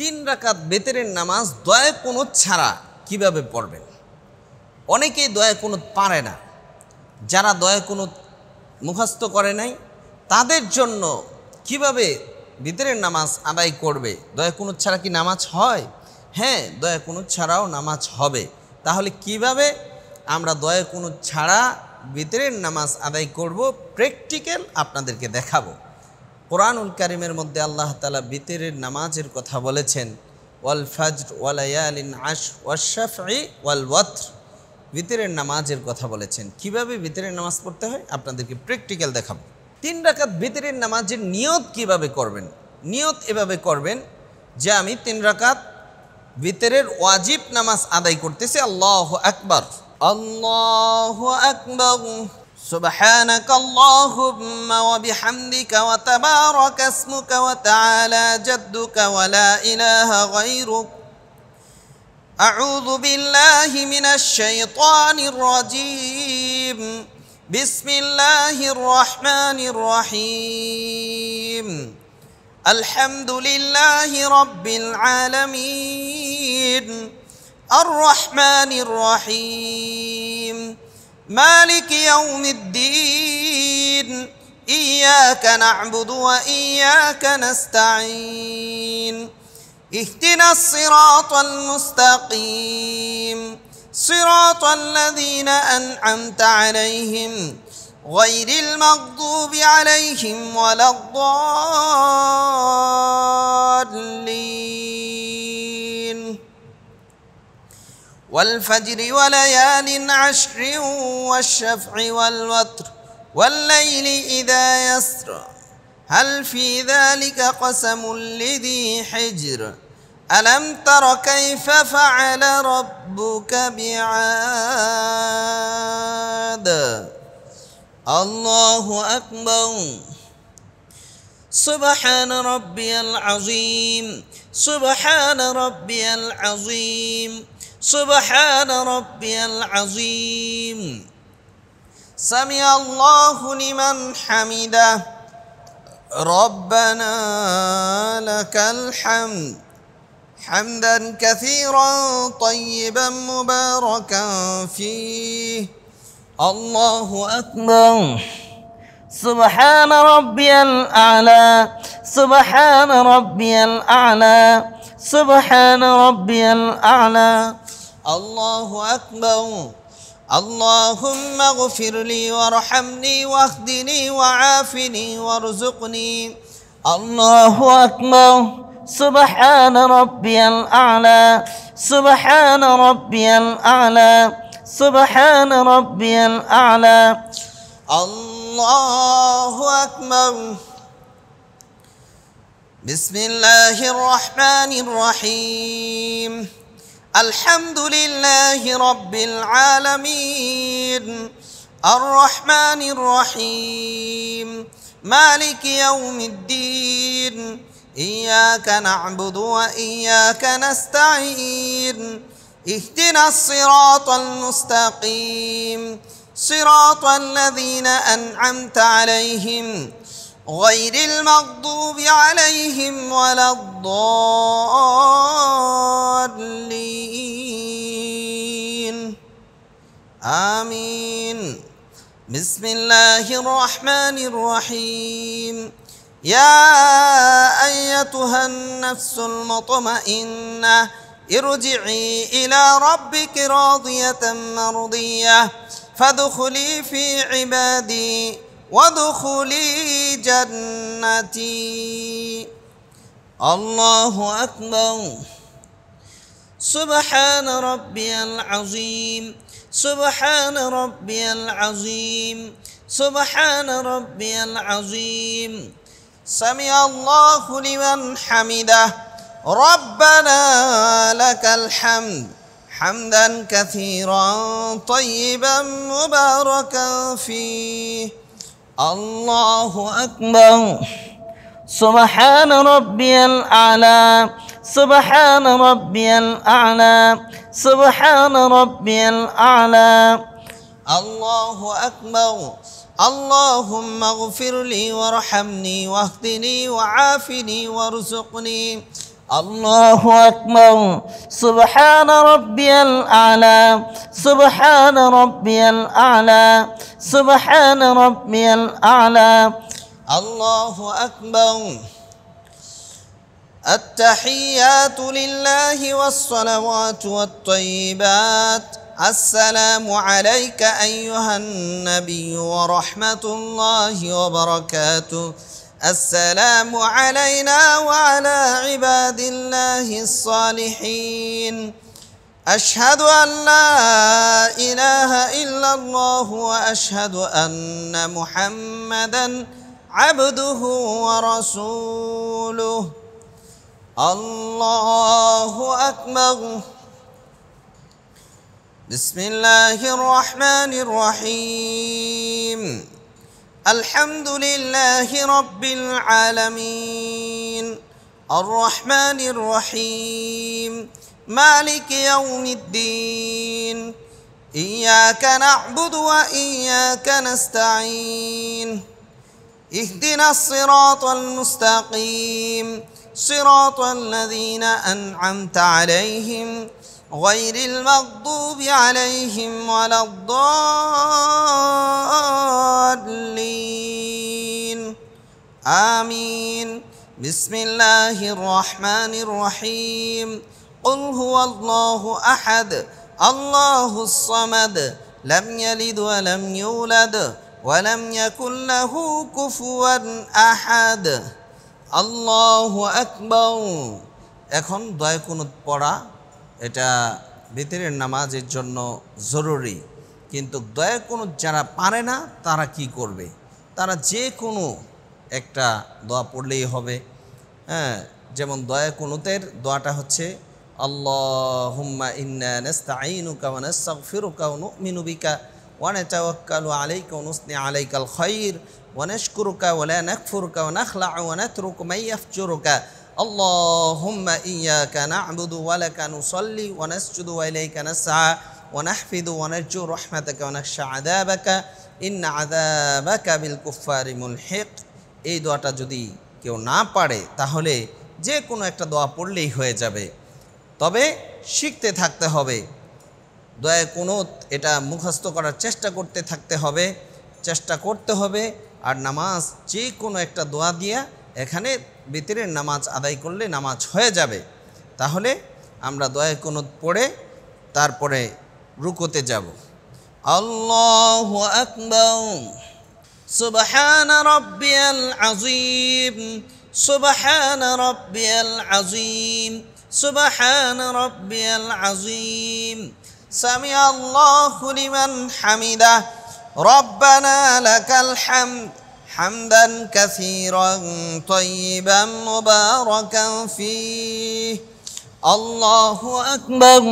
তিন রাকাত বেতেরের নামাজ দয়া কুনুত ছাড়া কিভাবে পড়বেন? অনেকেই দয়া কুনুত পারে না। যারা দয়া কুনুত মুখস্থ করে নাই তাদের জন্য কিভাবে বেতেরের নামাজ আদায় করবে? দয়া কুনুত ছাড়া কি নামাজ হয়? হ্যাঁ, দয়া কুনুত ছাড়াও নামাজ হবে। তাহলে কিভাবে আমরা দয়া কুনুত ছাড়া বেতেরের নামাজ আদায় করব, প্র্যাকটিক্যাল আপনাদেরকে দেখাবো। কোরআনুল কারীমের মধ্যে আল্লাহ তাআলা বিতরের নামাজের কথা বলেছেন, ওয়াল ফাজর ওয়া লায়ালিন আশর ওয়াশ শাফঈ ওয়াল ওয়াতর। বিতরের নামাজের কথা বলেছেন। কিভাবে বিতরের নামাজ পড়তে হয় আপনাদেরকে প্র্যাকটিক্যাল দেখাবো। তিন রাকাত বিতরের নামাজের নিয়ত কিভাবে করবেন? নিয়ত এভাবে করবেন যে আমি তিন রাকাত বিতরের ওয়াজিব নামাজ আদায় করতেছি। আল্লাহু আকবার, আল্লাহু আকবার, سبحانك اللهم وبحمدك وتبارك اسمك وتعالى جدك ولا إله غيرك أعوذ بالله من الشيطان الرجيم بسم الله الرحمن الرحيم الحمد لله رب العالمين الرحمن الرحيم مالك يوم الدين إياك نعبد وإياك نستعين اهدنا الصراط المستقيم صراط الذين أنعمت عليهم غير المغضوب عليهم ولا الضالين والفجر وليال عشر والشفع والوتر والليل إذا يسر هل في ذلك قسم لذي حجر ألم تر كيف فعل ربك بعاد الله أكبر سبحان ربي العظيم سبحان ربي العظيم سبحان ربي العظيم سمع الله لمن حمده ربنا لك الحمد حمدا كثيرا طيبا مباركا فيه الله أكبر سبحان ربي الأعلى سبحان ربي الأعلى سبحان ربي الأعلى الله أكبر اللهم اغفر لي وارحمني واهدني وعافني وارزقني الله أكبر سبحان ربي الأعلى سبحان ربي الأعلى سبحان ربي الأعلى الله أكبر بسم الله الرحمن الرحيم الحمد لله رب العالمين الرحمن الرحيم مالك يوم الدين إياك نعبد وإياك نستعين اهدنا الصراط المستقيم صراط الذين أنعمت عليهم غير المغضوب عليهم ولا الضالين آمين بسم الله الرحمن الرحيم يا أيتها النفس المطمئنة ارجعي إلى ربك راضية مرضية فادخلي في عبادي وادخلي جنتي الله أكبر سبحان ربي العظيم سبحان ربي العظيم سبحان ربي العظيم سمع الله لمن حمده ربنا لك الحمد حمدا كثيرا طيبا مباركا فيه الله أكبر سبحان ربي الأعلى سبحان ربي الأعلى سبحان ربي الأعلى الله أكبر اللهم اغفر لي وارحمني واهدني وعافني وارزقني الله أكبر سبحان ربي الأعلى سبحان ربي الأعلى سبحان ربي الأعلى الله أكبر التحيات لله والصلوات والطيبات السلام عليك أيها النبي ورحمة الله وبركاته السلام علينا وعلى عباد الله الصالحين أشهد أن لا إله إلا الله وأشهد أن محمدًا عبده ورسوله الله أكبر بسم الله الرحمن الرحيم الحمد لله رب العالمين الرحمن الرحيم مالك يوم الدين إياك نعبد وإياك نستعين اهدنا الصراط المستقيم صراط الذين أنعمت عليهم غير المغضوب عليهم ولا الضالين آمين بسم الله الرحمن الرحيم قل هو الله أحد الله الصمد لم يلد ولم يولد ولم يكن له كفوا أحد الله أكبر এখন দোয়া কুনুত পড়া এটা ভিতরের নামাজের জন্য জরুরি কিন্তু দোয়া কুনুত যারা পারে না তারা কি করবে তারা যে কোনো একটা দোয়া পড়লেই হবে হ্যাঁ যেমন দোয়া কুনুতের দোয়াটা হচ্ছে আল্লাহুম্মা ইন্না নাস্তাঈনুকা ওয়া নাস্তাগফিরুকা ওয়া নু'মিনু বিকা ওয়া নাতাওয়াক্কালু আলাইকা ওয়া নুসনি আলাইকাল খায়র ওয়া নাশকুরুকা ওয়া লা নাকফুরুকা ওয়া নাখলা'ু ওয়া নাতরুকু মান ইয়াফজুরুকা আল্লাহুম্মা ইয়্যাকা না'বুদু ওয়া লাকা নুসাল্লি ওয়া নাসজুদু ওয়া ইলাইকা নাসআ ওয়া নাহফিদু ওয়া নারজু রাহমাতাকা ওয়া নাখশা আযাবাকা ইন্না আযাবাকা বিল কুফফারি মুলহিক। এই দোয়াটা যদি কেউ না পারে তাহলে যে কোনো একটা দোয়া পড়লেই হয়ে যাবে, তবে শিখতে থাকতে হবে। দোয়া কুনুত এটা মুখস্থ করার চেষ্টা করতে হবে আর নামাজ যে কোনো একটা দোয়া দিয়া এখানে ভিতরের নামাজ আদায় করলে নামাজ হয়ে যাবে। তাহলে আমরা দোয়া কুনুত পড়ে তারপরে রুকুতে যাব। আল্লাহু আকবার সুবহান রাব্বিয়াল আযীম সুবহান রাব্বিয়াল আযীম সুবহান রাব্বিয়াল আযীম সামিআ আল্লাহু লিমান হামিদা রব্বানা লাকাল হামদ হামদান কাসীরান তাইয়িবান মুবারাকান ফীহি আল্লাহু আকবার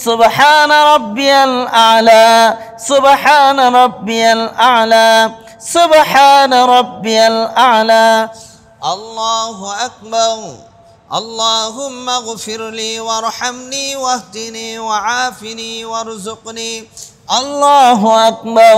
سبحان ربي الأعلى سبحان ربي الأعلى سبحان ربي الأعلى الله أكبر اللهم اغفر لي وارحمني واهدني وعافني وارزقني الله أكبر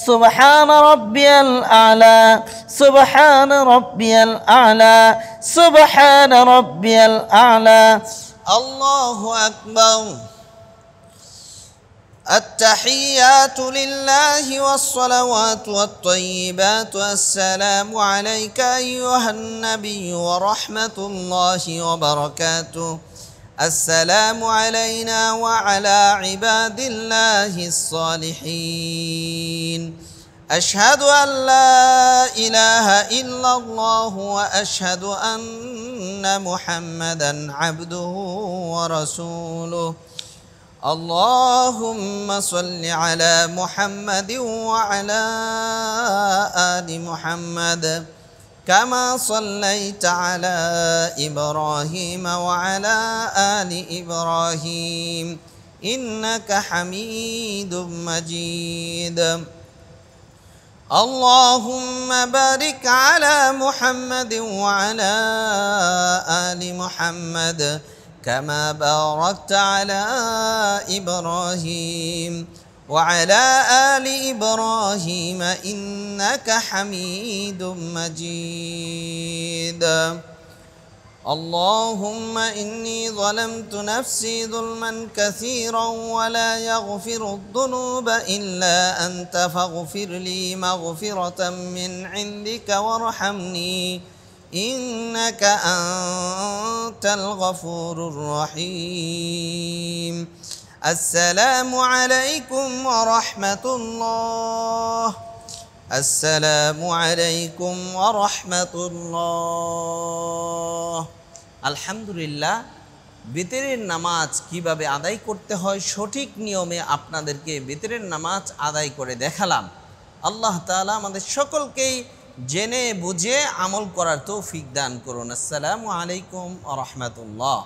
سبحان ربي الأعلى سبحان ربي الأعلى سبحان ربي الأعلى الله أكبر التحيات لله والصلوات والطيبات السلام عليك أيها النبي ورحمة الله وبركاته السلام علينا وعلى عباد الله الصالحين أشهد أن لا إله إلا الله وأشهد أن محمدًا عبده ورسوله اللهم صل على محمد وعلى آل محمد كما صليت على إبراهيم وعلى آل إبراهيم إنك حميد مجيد اللهم بارك على محمد وعلى آل محمد كما باركت على إبراهيم وعلى آل إبراهيم إنك حميد مجيد اللهم إني ظلمت نفسي ظلما كثيرا ولا يغفر الذنوب إلا أنت فاغفر لي مغفرة من عندك وارحمني إنك أنت الغفور الرحيم السلام عليكم ورحمة الله السلام عليكم ورحمة الله আলহামদুলিল্লাহ বিতরের নামাজ কিভাবে আদায় করতে হয় সঠিক নিয়মে আপনাদেরকে বিতরের নামাজ আদায় করে দেখালাম। আল্লাহ তাআলা আমাদের সকলকেই জেনে বুঝে আমল করার তৌফিক দান করুন। আসসালামু আলাইকুম ওয়া রাহমাতুল্লাহ।